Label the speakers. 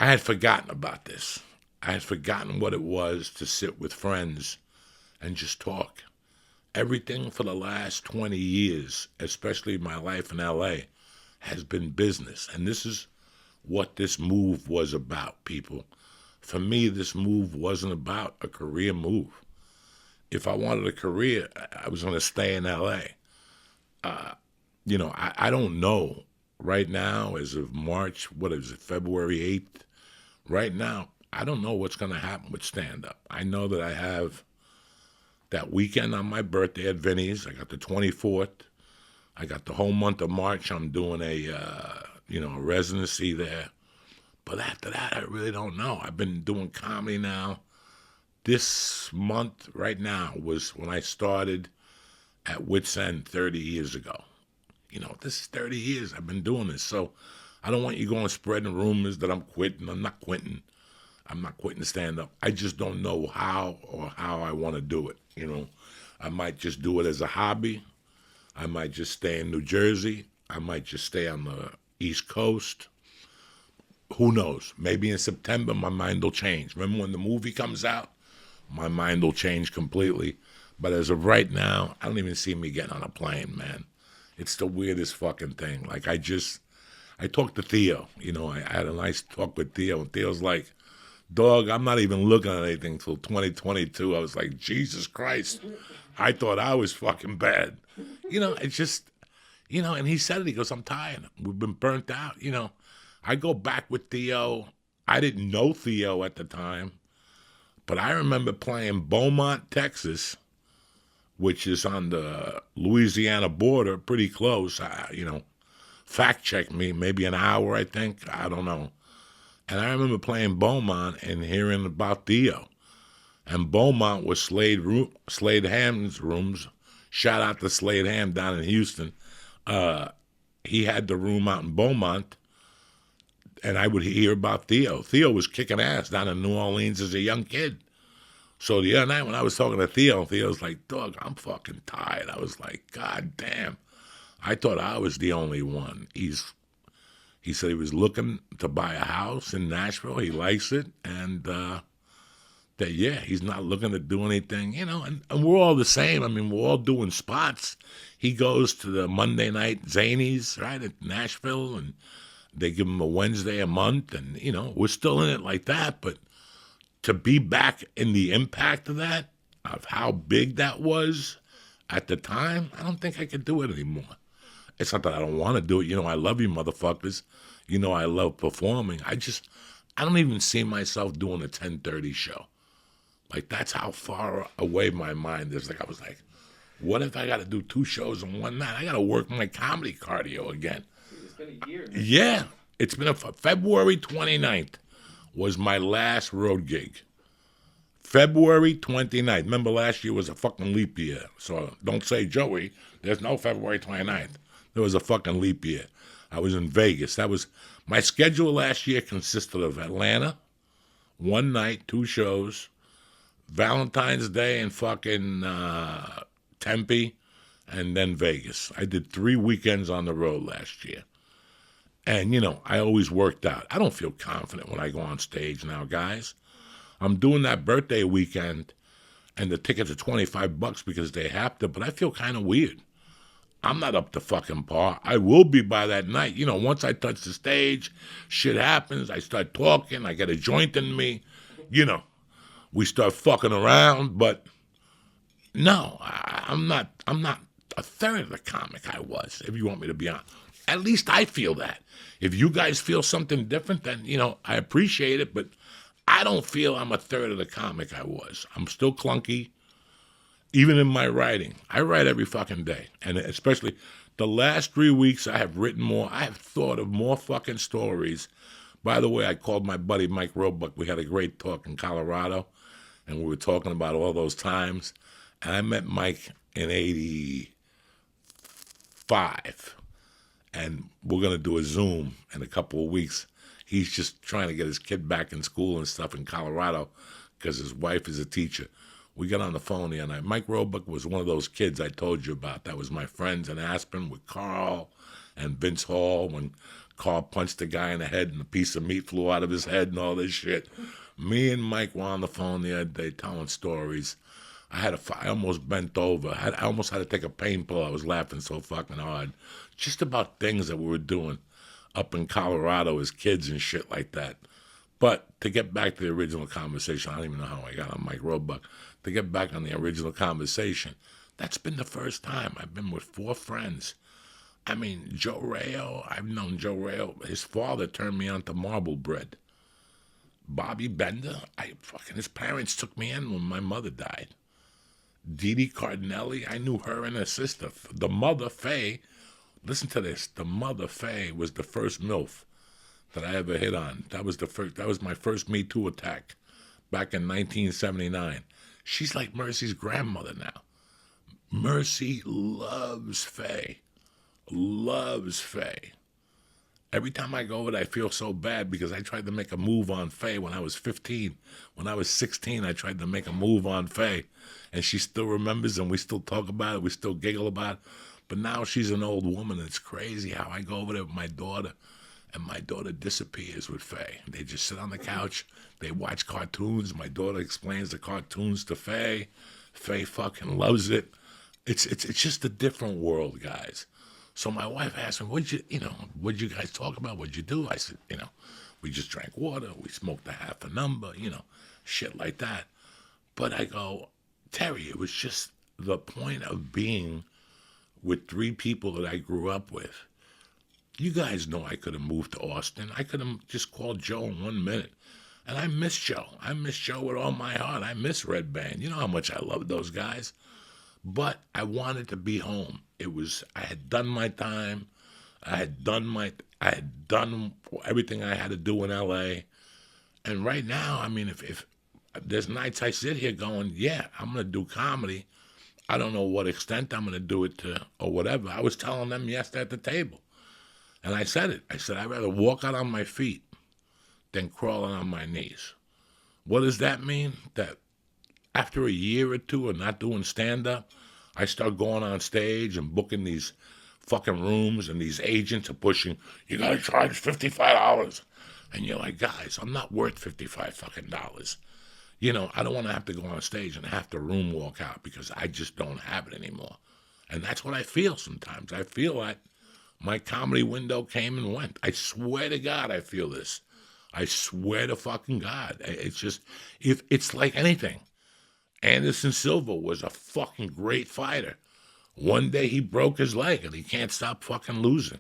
Speaker 1: I had forgotten about this. I had forgotten what it was to sit with friends and just talk. Everything for the last 20 years, especially my life in LA, has been business. And this is what this move was about, people. For me, this move wasn't about a career move. If I wanted a career, I was going to stay in LA. I don't know right now, as of March, what is it, February 8th? Right now, I don't know what's going to happen with stand-up. I know that I have that weekend on my birthday at Vinny's. I got the 24th. I got the whole month of March. I'm doing a residency there. But after that, I really don't know. I've been doing comedy now. This month, right now, was when I started at Wits End 30 years ago. This is 30 years I've been doing this. So I don't want you going spreading rumors that I'm quitting. I'm not quitting. I'm not quitting stand-up. I just don't know how I want to do it. I might just do it as a hobby. I might just stay in New Jersey. I might just stay on the East Coast. Who knows? Maybe in September my mind will change. Remember when the movie comes out? My mind will change completely. But as of right now, I don't even see me getting on a plane, man. It's the weirdest fucking thing. Like, I talked to Theo. I had a nice talk with Theo. And Theo's like, dog, I'm not even looking at anything till 2022. I was like, Jesus Christ. I thought I was fucking bad. It's just, and he said it. He goes, I'm tired. We've been burnt out. I go back with Theo. I didn't know Theo at the time, but I remember playing Beaumont, Texas, which is on the Louisiana border, pretty close. Fact check me, maybe an hour, I think. I don't know. And I remember playing Beaumont and hearing about Theo. And Beaumont was Slade Ham's rooms. Shout out to Slade Ham down in Houston. He had the room out in Beaumont, and I would hear about Theo. Theo was kicking ass down in New Orleans as a young kid. So the other night when I was talking to Theo, Theo's like, dog, I'm fucking tired. I was like, God damn. I thought I was the only one. He said he was looking to buy a house in Nashville. He likes it. And he's not looking to do anything, and we're all the same. I mean, we're all doing spots. He goes to the Monday night Zanies, right, at Nashville, and they give him a Wednesday a month, and, we're still in it like that. But to be back in the impact of that, of how big that was at the time, I don't think I could do it anymore. It's not that I don't want to do it. I love you motherfuckers. I love performing. I don't even see myself doing a 10:30 show. Like, that's how far away my mind is. Like, I was like, what if I got to do 2 shows in one night? I got to work my comedy cardio again.
Speaker 2: It's been a year.
Speaker 1: Yeah. It's been February 29th was my last road gig. February 29th. Remember, last year was a fucking leap year. So don't say, Joey, there's no February 29th. There was a fucking leap year. I was in Vegas. My schedule last year consisted of Atlanta, one night, 2 shows, Valentine's Day in fucking Tempe, and then Vegas. I did 3 weekends on the road last year. And, I always worked out. I don't feel confident when I go on stage now, guys. I'm doing that birthday weekend, and the tickets are $25 because they have to, but I feel kind of weird. I'm not up to fucking par. I will be by that night. Once I touch the stage, shit happens. I start talking. I get a joint in me. We start fucking around, but no, I'm not a third of the comic I was, if you want me to be honest. At least I feel that. If you guys feel something different, then, I appreciate it, but I don't feel I'm a third of the comic I was. I'm still clunky, even in my writing. I write every fucking day, and especially the last 3 weeks I have written more. I have thought of more fucking stories. By the way, I called my buddy Mike Roebuck. We had a great talk in Colorado, and we were talking about all those times. And I met Mike in 85, and we're going to do a Zoom in a couple of weeks. He's just trying to get his kid back in school and stuff in Colorado because his wife is a teacher. We got on the phone the other night. Mike Roebuck was one of those kids I told you about. That was my friends in Aspen with Carl and Vince Hall when car punched the guy in the head and a piece of meat flew out of his head and all this shit. Me and Mike were on the phone the other day telling stories. I almost bent over. I almost had to take a pain pill. I was laughing so fucking hard. Just about things that we were doing up in Colorado as kids and shit like that. But to get back to the original conversation, I don't even know how I got on Mike Roebuck. To get back on the original conversation, that's been the first time. I've been with 4 friends. I mean, Joe Rayo, I've known Joe Rayo. His father turned me on to marble bread. Bobby Bender, his parents took me in when my mother died. Dee Dee Cardinelli, I knew her and her sister. The mother, Faye, listen to this. The mother, Faye, was the first MILF that I ever hit on. That was my first Me Too attack back in 1979. She's like Mercy's grandmother now. Mercy loves Faye. Loves Faye. Every time I go over there, I feel so bad because I tried to make a move on Faye when I was 15. When I was 16, I tried to make a move on Faye. And she still remembers, and we still talk about it. We still giggle about it. But now she's an old woman, and it's crazy how I go over there with my daughter, and my daughter disappears with Faye. They just sit on the couch. They watch cartoons. My daughter explains the cartoons to Faye. Faye fucking loves it. It's just a different world, guys. So my wife asked me, what'd you guys talk about? What'd you do? I said, we just drank water. We smoked a half a number, shit like that. But I go, Terry, it was just the point of being with 3 people that I grew up with. You guys know I could have moved to Austin. I could have just called Joe in 1 minute. And I miss Joe. I miss Joe with all my heart. I miss Red Band. You know how much I love those guys. But I wanted to be home. I had done my time. I had done everything I had to do in L.A. And right now, I mean, if there's nights I sit here going, yeah, I'm going to do comedy. I don't know what extent I'm going to do it to or whatever. I was telling them yesterday at the table. And I said it. I said, I'd rather walk out on my feet than crawling on my knees. What does that mean? That after a year or 2 of not doing stand-up, I start going on stage and booking these fucking rooms, and these agents are pushing, you got to charge $55. And you're like, guys, I'm not worth $55 fucking dollars. I don't want to have to go on stage and have to room walk out because I just don't have it anymore. And that's what I feel sometimes. I feel like my comedy window came and went. I swear to God I feel this. I swear to fucking God. It's just, if it's like anything. Anderson Silva was a fucking great fighter. One day he broke his leg and he can't stop fucking losing.